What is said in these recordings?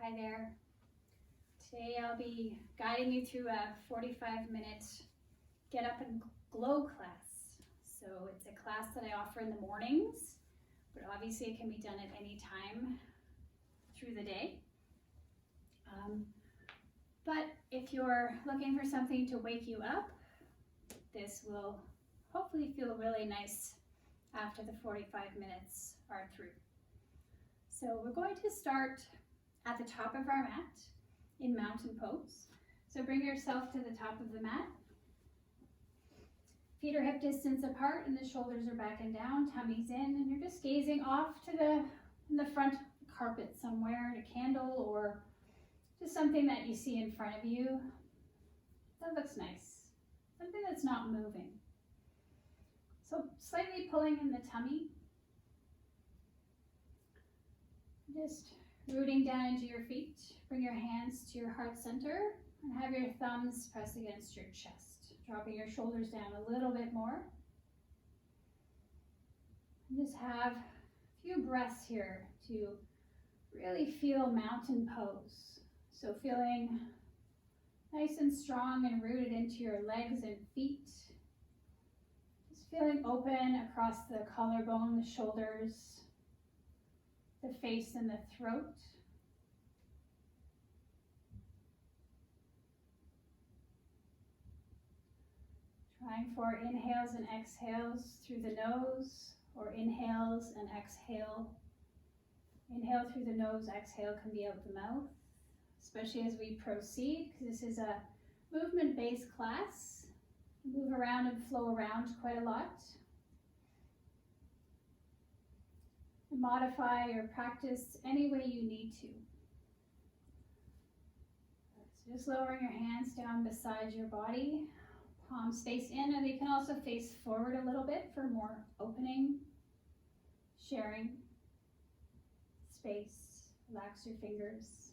Hi there. Today I'll be guiding you through a 45-minute Get Up and Glow class. So it's a class that I offer in the mornings, but obviously it can be done at any time through the day. But if you're looking for something to wake you up, this will hopefully feel really nice after the 45 minutes are through. So we're going to start at the top of our mat in mountain pose. So bring yourself to the top of the mat. Feet are hip distance apart and the shoulders are back and down, tummy's in, and you're just gazing off to the front carpet somewhere, a candle or just something that you see in front of you. That looks nice. Something that's not moving. So slightly pulling in the tummy. Just rooting down into your feet. Bring your hands to your heart center and have your thumbs press against your chest. Dropping your shoulders down a little bit more. And just have a few breaths here to really feel mountain pose. So feeling nice and strong and rooted into your legs and feet. Just feeling open across the collarbone, the shoulders, the face and the throat. Trying for inhales and exhales through the nose, or inhales and exhale. Inhale through the nose, exhale can be out the mouth, especially as we proceed, because this is a movement-based class. Move around and flow around quite a lot. Modify or practice any way you need to. So just lowering your hands down beside your body, palms face in, and they can also face forward a little bit for more opening, sharing, space. Relax your fingers.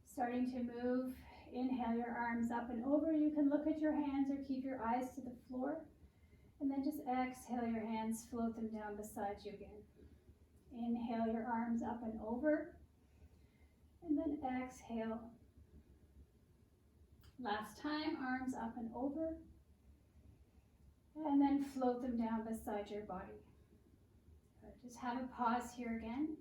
Starting to move. Inhale your arms up and over. You can look at your hands or keep your eyes to the floor. And then just exhale your hands, float them down beside you again. Inhale your arms up and over. And then exhale. Last time, arms up and over. And then float them down beside your body. Good. Just have a pause here again.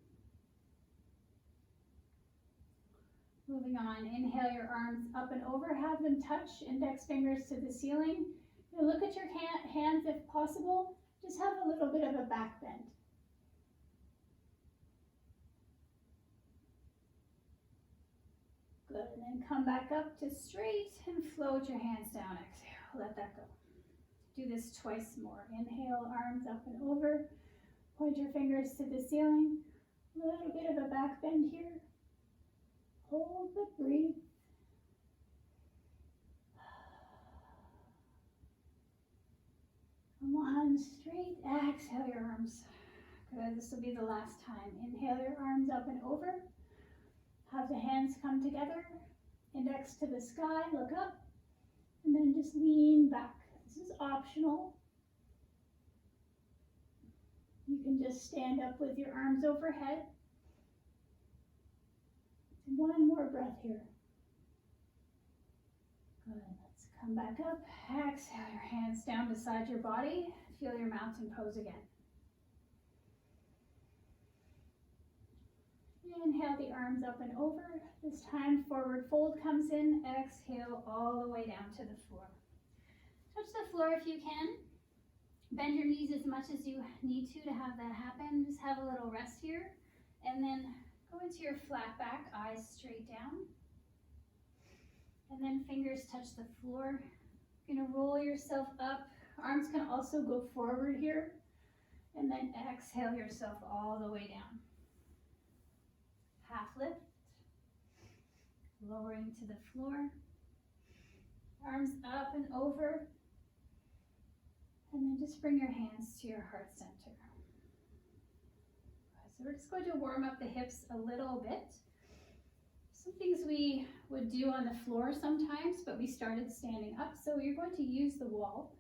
Moving on, inhale your arms up and over, have them touch index fingers to the ceiling. You look at your hands if possible, just have a little bit of a back bend. Good, and then come back up to straight and float your hands down, exhale, let that go. Do this twice more. Inhale, arms up and over, point your fingers to the ceiling, a little bit of a back bend here. Hold but breathe. Come on, straight. Exhale your arms. Good, this will be the last time. Inhale your arms up and over. Have the hands come together. Index to the sky, look up. And then just lean back. This is optional. You can just stand up with your arms overhead. One more breath here. Good. Let's come back up. Exhale your hands down beside your body. Feel your mountain pose again. Inhale the arms up and over. This time forward fold comes in. Exhale all the way down to the floor. Touch the floor if you can. Bend your knees as much as you need to have that happen. Just have a little rest here. And then go into your flat back, eyes straight down. And then fingers touch the floor. You're gonna roll yourself up. Arms can also go forward here. And then exhale yourself all the way down. Half lift. Lowering to the floor. Arms up and over. And then just bring your hands to your heart center. So we're just going to warm up the hips a little bit. Some things we would do on the floor sometimes, but we started standing up. So you're going to use the wall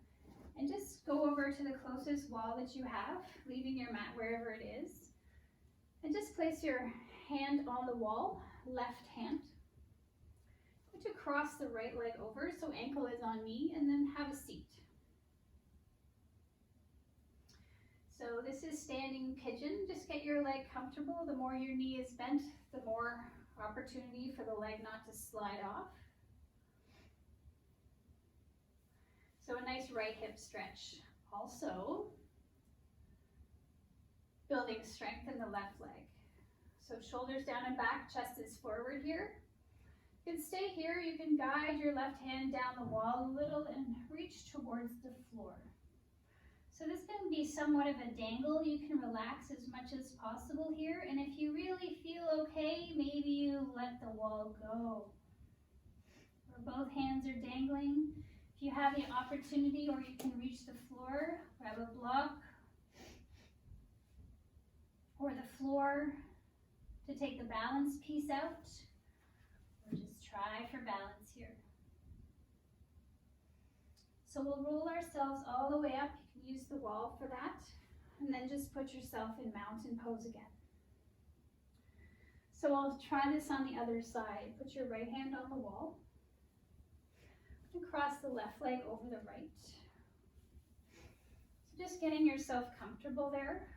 and just go over over to the closest wall that you have, leaving your mat wherever it is. And just place your hand on the wall, left hand. Put to cross the right leg over so ankle is on knee, and then have a seat. So this is standing pigeon. Just get your leg comfortable. The more your knee is bent, the more opportunity for the leg not to slide off. So a nice right hip stretch. Also, building strength in the left leg. So shoulders down and back, chest is forward here. You can stay here. You can guide your left hand down the wall a little and reach towards the floor. So this can be somewhat of a dangle. You can relax as much as possible here. And if you really feel okay, maybe you let the wall go. Where both hands are dangling. If you have the opportunity or you can reach the floor, grab a block or the floor to take the balance piece out. Or just try for balance here. So we'll roll ourselves all the way up. You can use the wall for that. And then just put yourself in mountain pose again. So I'll try this on the other side. Put your right hand on the wall. And cross the left leg over the right. So just getting yourself comfortable there.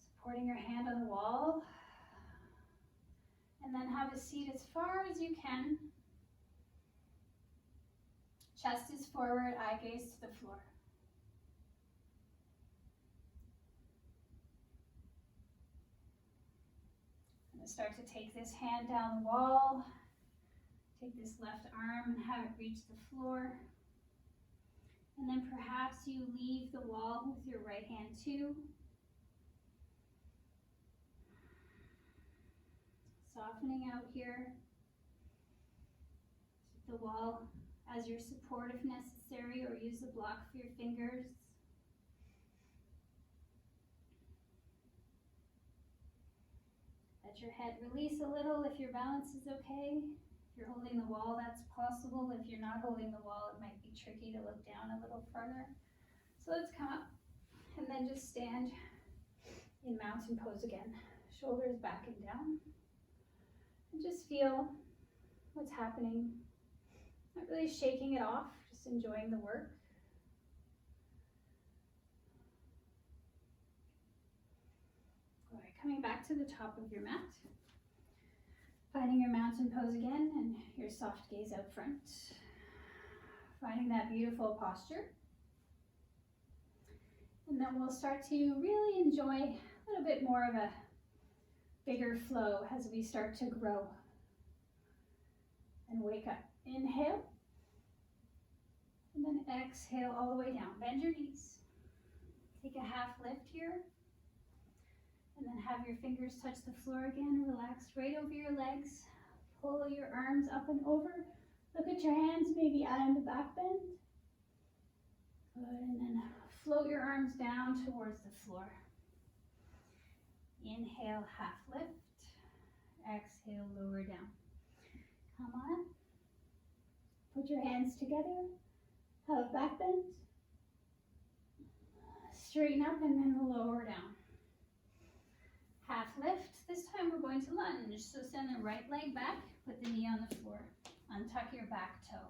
Supporting your hand on the wall. And then have a seat as far as you can. Chest is forward, eye gaze to the floor. I'm going to start to take this hand down the wall. Take this left arm and have it reach the floor. And then perhaps you leave the wall with your right hand too. Softening out here. The wall as your support if necessary, or use the block for your fingers. Let your head release a little if your balance is okay. If you're holding the wall, that's possible. If you're not holding the wall, it might be tricky to look down a little further. So let's come up and then just stand in mountain pose again. Shoulders back and down. And just feel what's happening. Not really shaking it off, just enjoying the work. All right, coming back to the top of your mat. Finding your mountain pose again and your soft gaze out front. Finding that beautiful posture. And then we'll start to really enjoy a little bit more of a bigger flow as we start to grow and wake up. Inhale, and then exhale all the way down. Bend your knees. Take a half lift here, and then have your fingers touch the floor again. Relax right over your legs. Pull your arms up and over. Look at your hands, maybe add in the back bend. Good, and then float your arms down towards the floor. Inhale, half lift. Exhale, lower down. Come on. Put your hands together. Have a back bend. Straighten up and then lower down. Half lift. This time we're going to lunge. So send the right leg back. Put the knee on the floor. Untuck your back toe.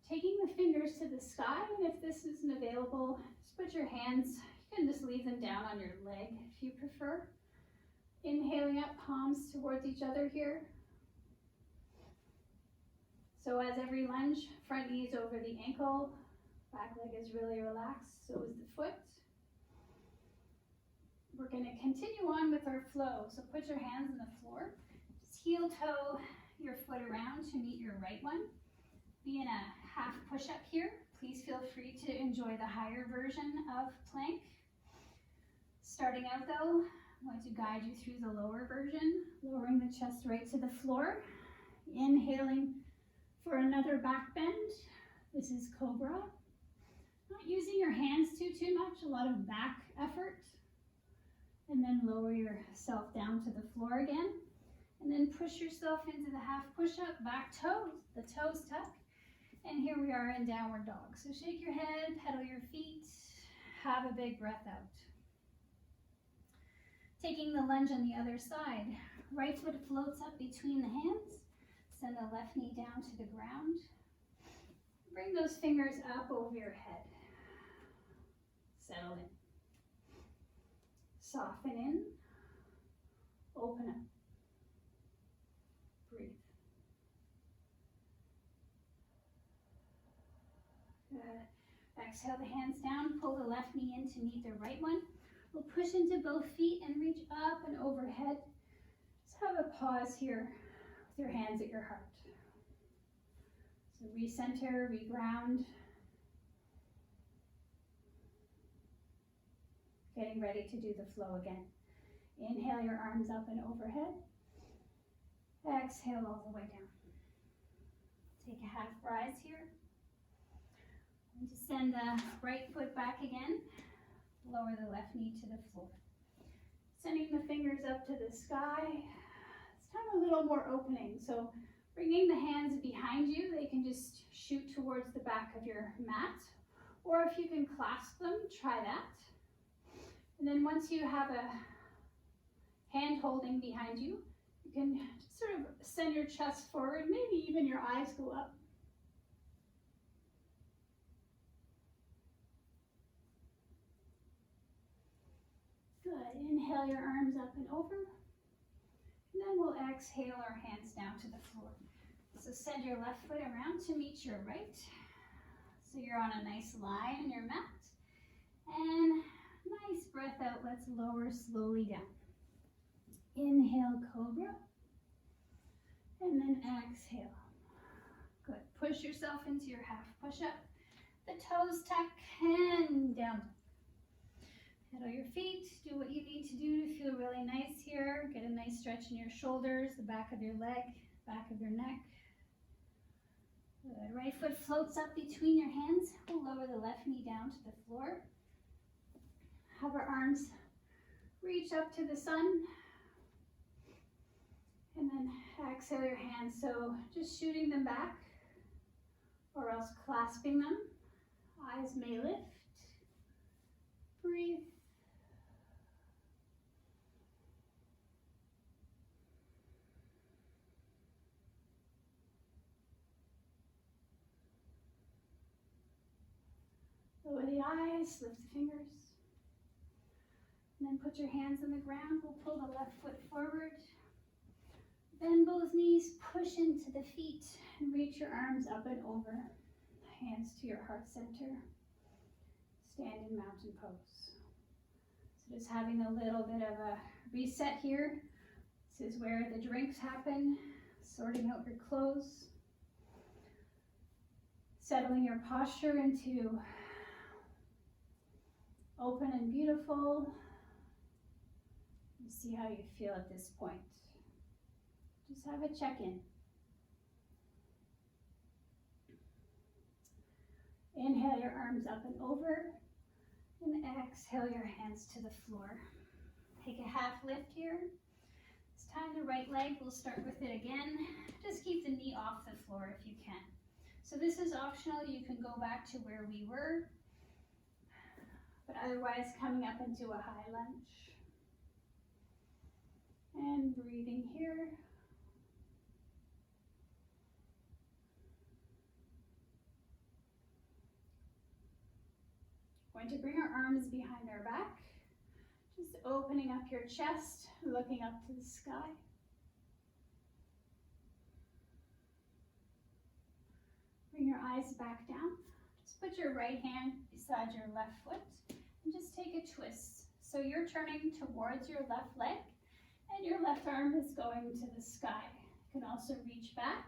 Taking the fingers to the sky, and if this isn't available, just put your hands, you can just leave them down on your leg if you prefer. Inhaling up, palms towards each other here. So as every lunge, front knee is over the ankle, back leg is really relaxed, so is the foot. We're going to continue on with our flow. So put your hands on the floor. Just heel toe your foot around to meet your right one. Be in a half push-up here. Please feel free to enjoy the higher version of plank. Starting out though, I'm going to guide you through the lower version, lowering the chest right to the floor. Inhaling for another back bend. This is Cobra. Not using your hands too much, a lot of back effort. And then lower yourself down to the floor again. And then push yourself into the half push-up, back toes, the toes tuck. And here we are in downward dog. So shake your head, pedal your feet, have a big breath out. Taking the lunge on the other side. Right foot floats up between the hands. Send the left knee down to the ground. Bring those fingers up over your head. Settle in. Soften in. Open up. Breathe. Good. Exhale the hands down. Pull the left knee in to meet the right one. We'll push into both feet and reach up and overhead. Just have a pause here with your hands at your heart. So recenter, reground. Getting ready to do the flow again. Inhale your arms up and overhead. Exhale all the way down. Take a half rise here. And just send the right foot back again. Lower the left knee to the floor. Sending the fingers up to the sky. This time a little more opening. So bringing the hands behind you, they can just shoot towards the back of your mat. Or if you can clasp them, try that. And then once you have a hand holding behind you, you can just sort of send your chest forward, maybe even your eyes go up. Good. Inhale your arms up and over. And then we'll exhale our hands down to the floor. So send your left foot around to meet your right. So you're on a nice line on your mat. And nice breath out. Let's lower slowly down. Inhale, cobra. And then exhale. Good. Push yourself into your half push-up. The toes tuck and down. Pedal your feet, do what you need to do to feel really nice here. Get a nice stretch in your shoulders, the back of your leg, back of your neck. Good. Right foot floats up between your hands. We'll lower the left knee down to the floor. Have our arms reach up to the sun. And then exhale your hands. So just shooting them back or else clasping them. Eyes may lift. Breathe. Lower the eyes, lift the fingers. And then put your hands on the ground. We'll pull the left foot forward. Bend both knees, push into the feet, and reach your arms up and over. Hands to your heart center. Stand in mountain pose. So just having a little bit of a reset here. This is where the drinks happen. Sorting out your clothes. Settling your posture into open and beautiful. You see how you feel at this point. Just have a check-in. Inhale your arms up and over, and exhale your hands to the floor. Take a half lift here. This time the right leg, we'll start with it again. Just keep the knee off the floor if you can. So this is optional, you can go back to where we were, but otherwise coming up into a high lunge. And breathing here. Going to bring our arms behind our back, just opening up your chest, looking up to the sky. Bring your eyes back down. Just put your right hand beside your left foot and just take a twist. So you're turning towards your left leg and your left arm is going to the sky. You can also reach back.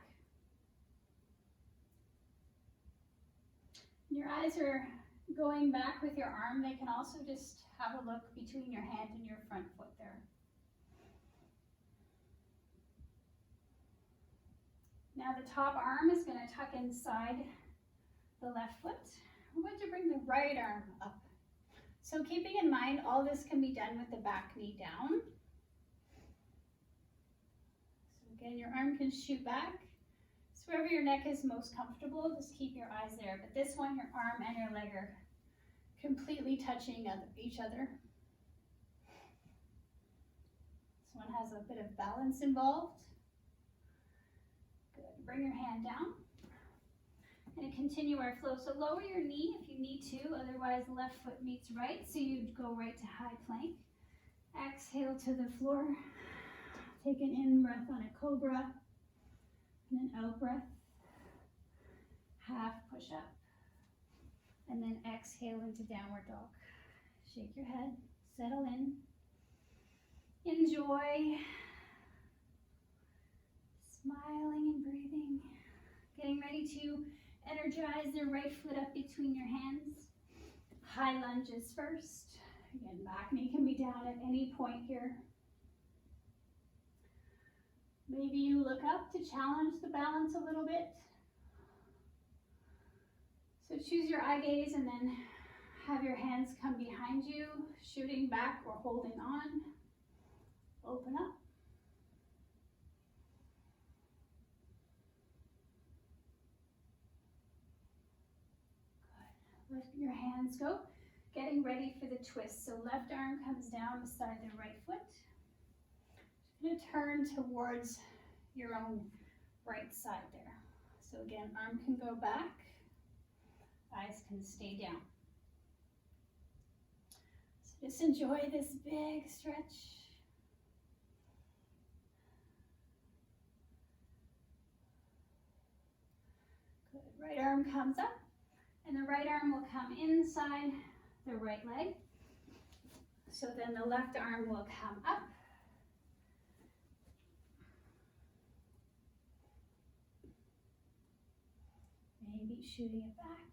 Your eyes are going back with your arm. They can also just have a look between your hand and your front foot there. Now the top arm is going to tuck inside the left foot. We're going to bring the right arm up. So keeping in mind, all this can be done with the back knee down. So again, your arm can shoot back. This So wherever your neck is most comfortable, just keep your eyes there. But this one, your arm and your leg are completely touching each other. This one has a bit of balance involved. Good. Bring your hand down. And continue our flow. So lower your knee if you need to, otherwise left foot meets right. So you'd go right to high plank. Exhale to the floor. Take an in breath on a cobra and an out breath. Half push up. And then exhale into downward dog. Shake your head, settle in. Enjoy. Smiling and breathing. Getting ready to energize the right foot up between your hands. High lunges first. Again, back knee can be down at any point here. Maybe you look up to challenge the balance a little bit. So choose your eye gaze and then have your hands come behind you, shooting back or holding on. Open up. Good. Let your hands go. Getting ready for the twist. So left arm comes down beside the right foot. You're going to turn towards your own right side there. So again, arm can go back, eyes can stay down. So just enjoy this big stretch. Good. Right arm comes up, and the right arm will come inside the right leg. So then the left arm will come up. Maybe shooting it back.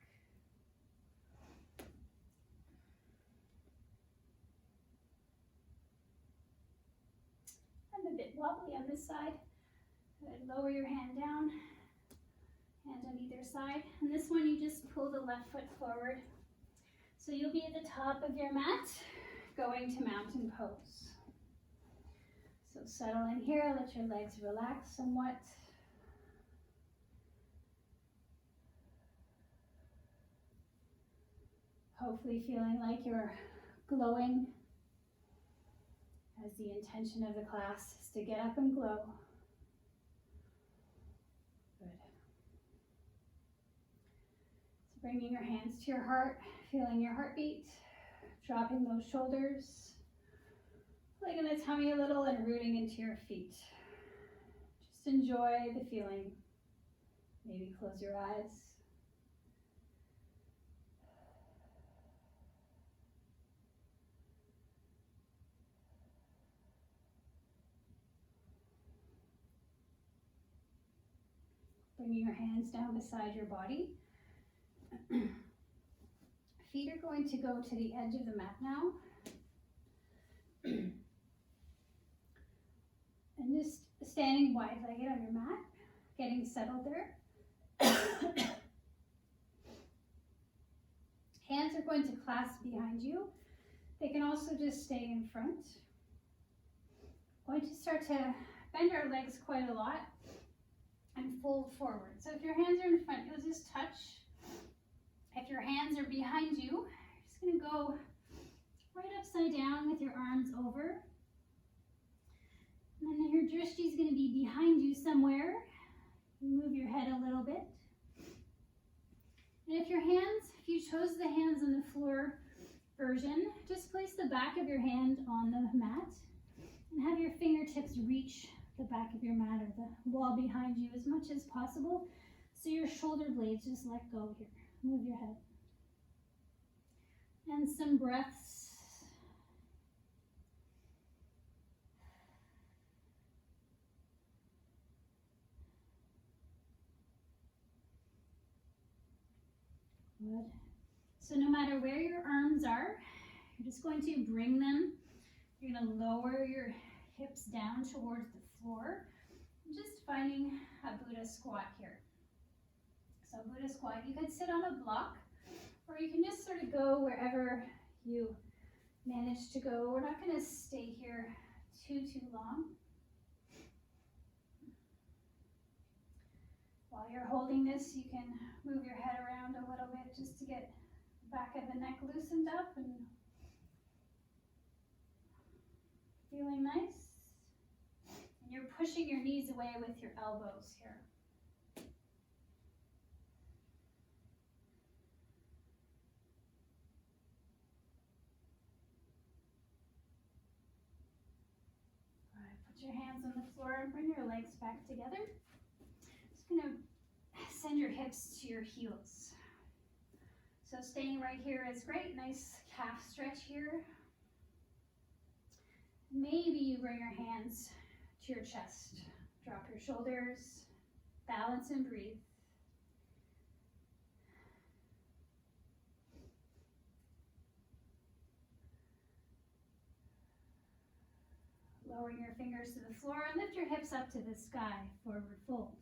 I'm a bit wobbly on this side. Good. Lower your hand down, hand on either side. And this one, you just pull the left foot forward. So you'll be at the top of your mat, going to mountain pose. So settle in here, let your legs relax somewhat. Hopefully feeling like you're glowing, as the intention of the class is to get up and glow. Good. So bringing your hands to your heart, feeling your heartbeat, dropping those shoulders, pulling in the tummy a little and rooting into your feet. Just enjoy the feeling. Maybe close your eyes. Bringing your hands down beside your body. Feet are going to go to the edge of the mat now. And just standing wide-legged on your mat, getting settled there. Hands are going to clasp behind you. They can also just stay in front. Going to start to bend our legs quite a lot and fold forward. So if your hands are in front, you'll just touch. If your hands are behind you, you're just going to go right upside down with your arms over. And then your drishti is going to be behind you somewhere. Move your head a little bit. And if you chose the hands on the floor version, just place the back of your hand on the mat and have your fingertips reach the back of your mat or the wall behind you as much as possible, so your shoulder blades just let go here. Move your head. And some breaths. Good. So no matter where your arms are, you're just going to bring them. You're going to lower your hips down towards the floor. I'm just finding a Buddha squat here. So Buddha squat, you could sit on a block, or you can just sort of go wherever you manage to go. We're not going to stay here too long. While you're holding this, you can move your head around a little bit just to get the back of the neck loosened up and feeling nice. And you're pushing your knees away with your elbows here. All right, put your hands on the floor and bring your legs back together. Just going to send your hips to your heels. So staying right here is great. Nice calf stretch here. Maybe you bring your hands to your chest. Drop your shoulders, balance and breathe. Lowering your fingers to the floor and lift your hips up to the sky, forward fold.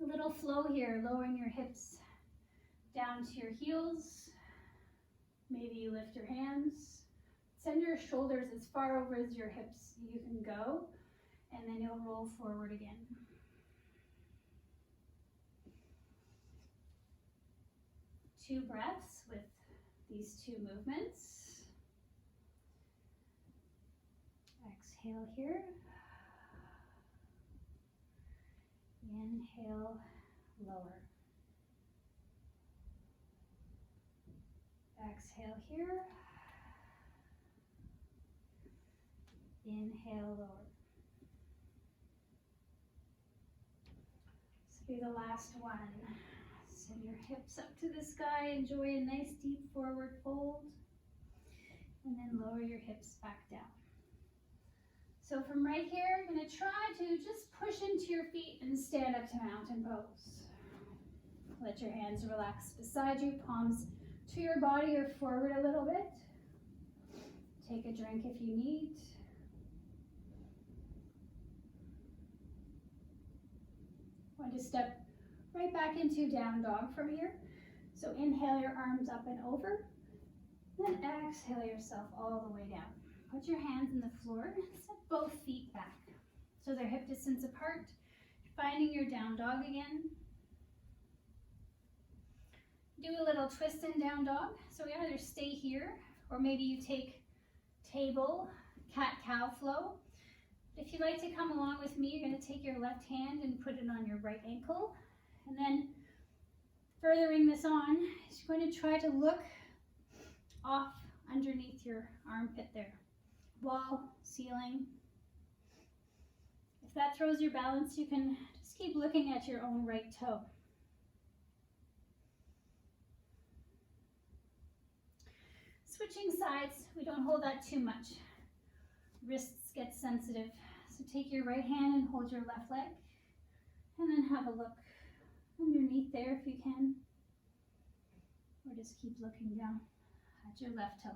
A little flow here, lowering your hips down to your heels. Maybe you lift your hands. Send your shoulders as far over as your hips you can go, and then you'll roll forward again. Two breaths with these two movements. Exhale here. Inhale, lower. Exhale here. Inhale, lower. This will be the last one. Send your hips up to the sky. Enjoy a nice deep forward fold. And then lower your hips back down. So from right here, I'm going to try to just push into your feet and stand up to mountain pose. Let your hands relax beside you, palms to your body or forward a little bit. Take a drink if you need. Want to step right back into down dog from here. So inhale your arms up and over, then exhale yourself all the way down. Put your hands on the floor, set both feet back so they're hip distance apart. Finding your down dog again. Do a little twist in down dog. So we either stay here or maybe you take table, cat-cow flow. If you'd like to come along with me, you're going to take your left hand and put it on your right ankle. And then furthering this on, you're going to try to look off underneath your armpit there. Wall, ceiling. If that throws your balance, you can just keep looking at your own right toe. Switching sides, we don't hold that too much. Wrists get sensitive. So take your right hand and hold your left leg. And then have a look underneath there if you can. Or just keep looking down at your left toe.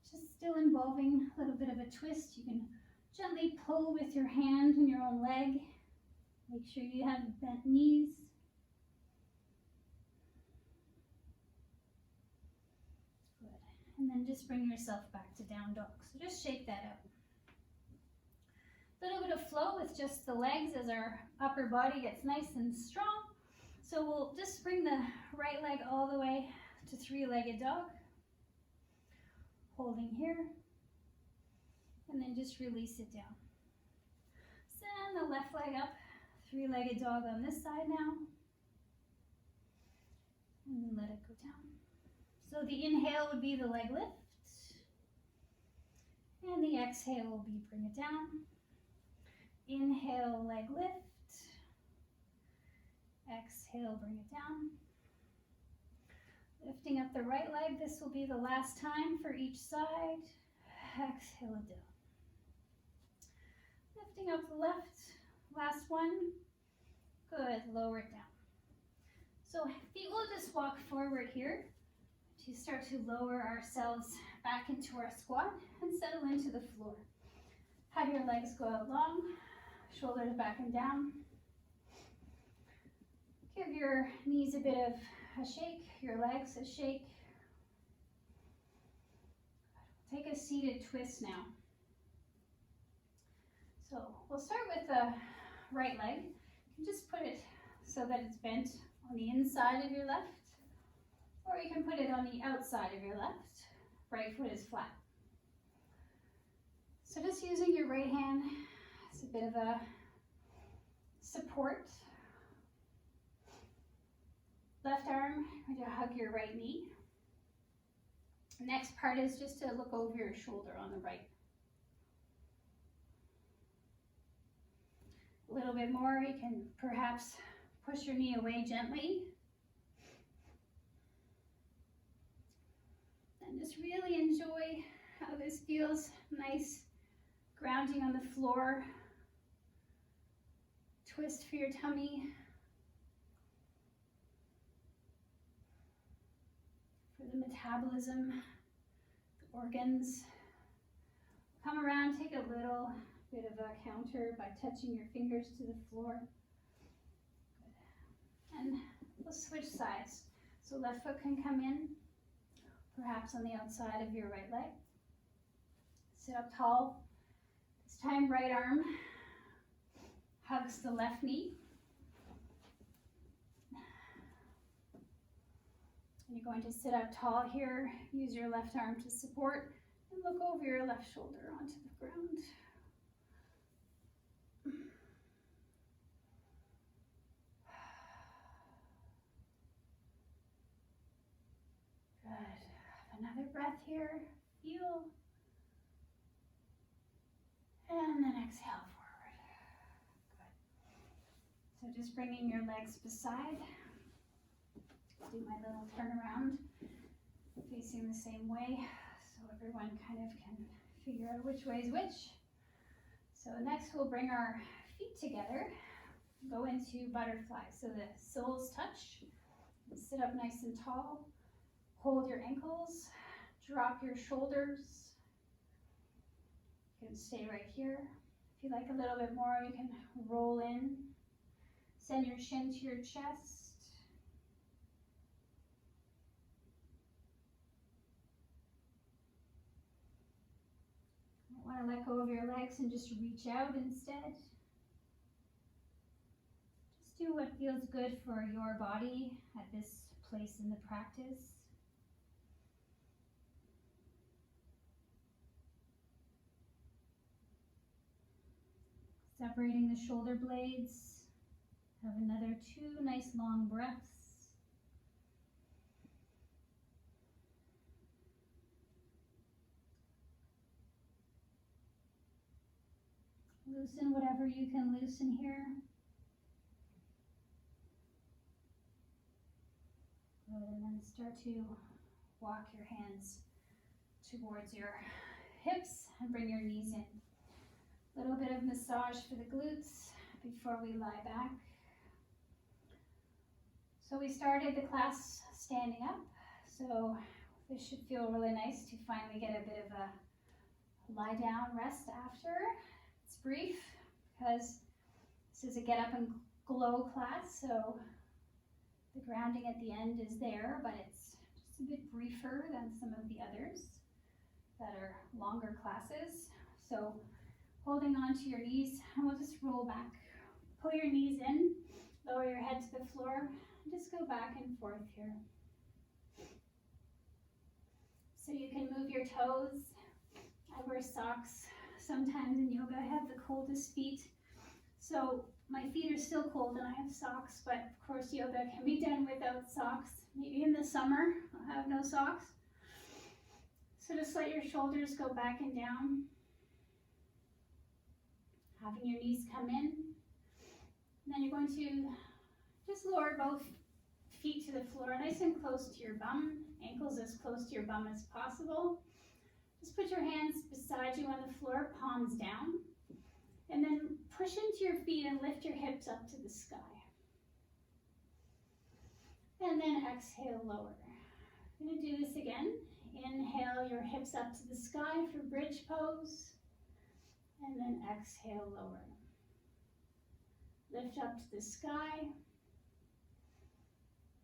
Just still involving a little bit of a twist. You can gently pull with your hand and your own leg. Make sure you have bent knees. Good. And then just bring yourself back to down dog. So just shake that out. A little bit of flow with just the legs as our upper body gets nice and strong. So we'll just bring the right leg all the way to three-legged dog. Holding here, and then just release it down. Send the left leg up, three-legged dog on this side now, and then let it go down. So the inhale would be the leg lift, and the exhale will be bring it down. Inhale, leg lift, exhale, bring it down. Lifting up the right leg, this will be the last time for each side. Exhale it down. Lifting up the left, last one. Good, lower it down. So feet will just walk forward here to start to lower ourselves back into our squat and settle into the floor. Have your legs go out long, shoulders back and down. Give your knees a bit of a shake, your legs a shake. Take a seated twist now. So we'll start with the right leg, you can just put it so that it's bent on the inside of your left, or you can put it on the outside of your left. Right foot is flat. So just using your right hand as a bit of a support. Left arm, going to hug your right knee. The next part is just to look over your shoulder on the right. A little bit more, you can perhaps push your knee away gently. And just really enjoy how this feels. Nice grounding on the floor. Twist for your tummy. For the metabolism, the organs. Come around, take a little bit of a counter by touching your fingers to the floor. Good. And we'll switch sides. So left foot can come in, perhaps on the outside of your right leg. Sit up tall. This time right arm hugs the left knee. And you're going to sit up tall here, use your left arm to support, and look over your left shoulder onto the ground. Good. Another breath here. Feel. And then exhale forward. Good. So just bringing your legs beside. Do my little turnaround, facing the same way, so everyone kind of can figure out which way is which. So next we'll bring our feet together, go into butterfly. So the soles touch, sit up nice and tall, hold your ankles, drop your shoulders. You can stay right here. If you like a little bit more, you can roll in, send your shin to your chest. Want to let go of your legs and just reach out instead. Just do what feels good for your body at this place in the practice. Separating the shoulder blades. Have another 2 nice long breaths. Loosen whatever you can loosen here. Good, and then start to walk your hands towards your hips and bring your knees in. A little bit of massage for the glutes before we lie back. So we started the class standing up, so this should feel really nice to finally get a bit of a lie down rest after. It's brief because this is a get up and glow class, so the grounding at the end is there, but it's just a bit briefer than some of the others that are longer classes. So holding on to your knees, and we'll just roll back. Pull your knees in, lower your head to the floor, and just go back and forth here. So you can move your toes. I wear socks. Sometimes in yoga I have the coldest feet. So my feet are still cold and I have socks, but of course yoga can be done without socks. Maybe in the summer I'll have no socks. So just let your shoulders go back and down. Having your knees come in. And then you're going to just lower both feet to the floor, nice and close to your bum, ankles as close to your bum as possible. Just put your hands beside you on the floor, palms down, and then push into your feet and lift your hips up to the sky. And then exhale, lower. I'm going to do this again. Inhale your hips up to the sky for bridge pose, and then exhale, lower. Lift up to the sky,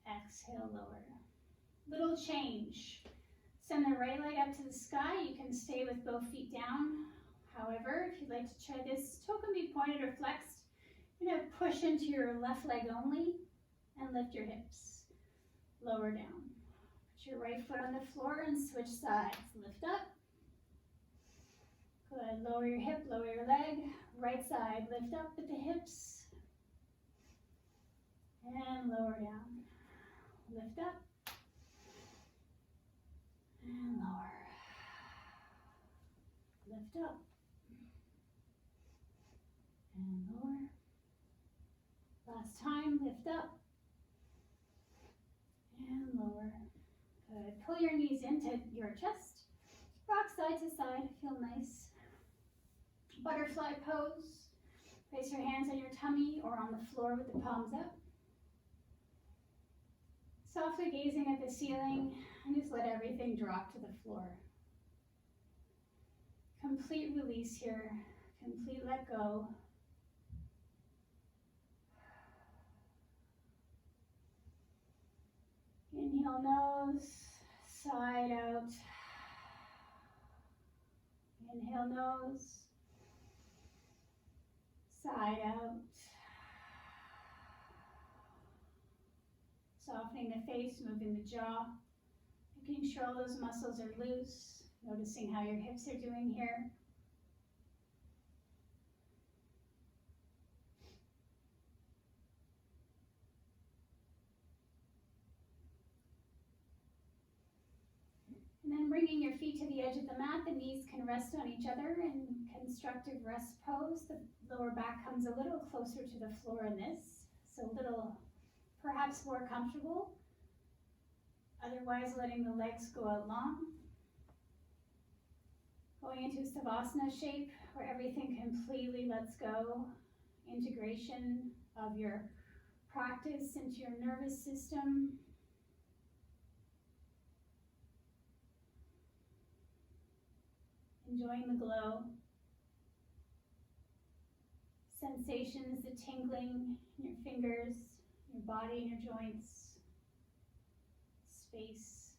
exhale, lower. Little change. Send the right leg up to the sky. You can stay with both feet down. However, if you'd like to try this, toe can be pointed or flexed. You're going to push into your left leg only and lift your hips. Lower down. Put your right foot on the floor and switch sides. Lift up. Good. Lower your hip, lower your leg. Right side. Lift up with the hips. And lower down. Lift up. And lower. Lift up. And lower. Last time, lift up. And lower. Good. Pull your knees into your chest. Rock side to side. Feel nice. Butterfly pose. Place your hands on your tummy or on the floor with the palms up. Softly gazing at the ceiling and just let everything drop to the floor. Complete release here. Complete let go. Inhale, nose, side out. Inhale, nose, side out. Softening the face, moving the jaw, making sure all those muscles are loose, noticing how your hips are doing here. And then bringing your feet to the edge of the mat, the knees can rest on each other in constructive rest pose. The lower back comes a little closer to the floor in this, so a little perhaps more comfortable. Otherwise, letting the legs go out long. Going into Savasana shape, where everything completely lets go. Integration of your practice into your nervous system. Enjoying the glow. Sensations, the tingling in your fingers, your body and your joints. Space.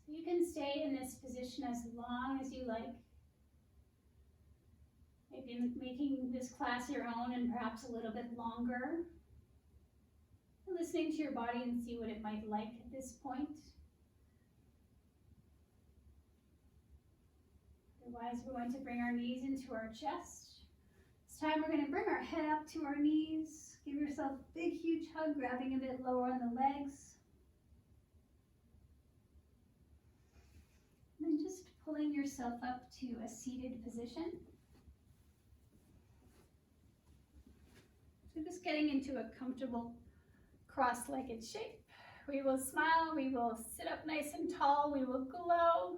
So you can stay in this position as long as you like. Maybe making this class your own and perhaps a little bit longer. Listening to your body and see what it might like at this point. Otherwise, we're going to bring our knees into our chest. This time we're going to bring our head up to our knees. Give yourself a big, huge hug, grabbing a bit lower on the legs. And then just pulling yourself up to a seated position. So just getting into a comfortable cross-legged shape. We will smile, we will sit up nice and tall, we will glow.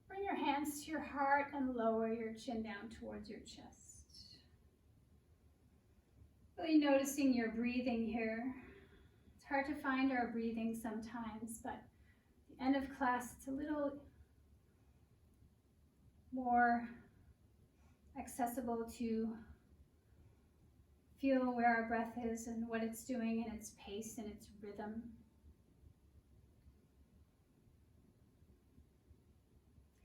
Bring your hands to your heart and lower your chin down towards your chest. Really noticing your breathing here. It's hard to find our breathing sometimes, but at the end of class, it's a little more accessible to feel where our breath is and what it's doing and its pace and its rhythm.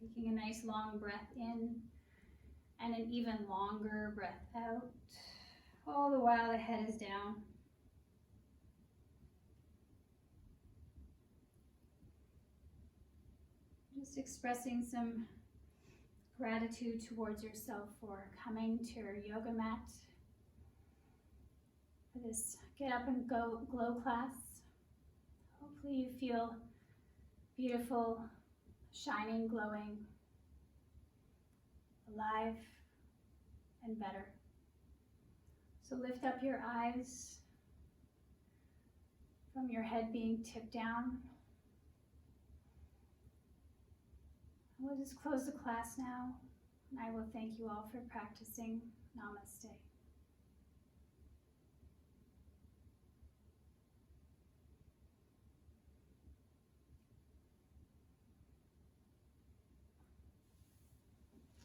Taking a nice long breath in and an even longer breath out. All the while the head is down. Just expressing some gratitude towards yourself for coming to your yoga mat for this Get Up and Go Glow class. Hopefully you feel beautiful, shining, glowing, alive, and better. So lift up your eyes from your head being tipped down. We'll just close the class now, and I will thank you all for practicing. Namaste.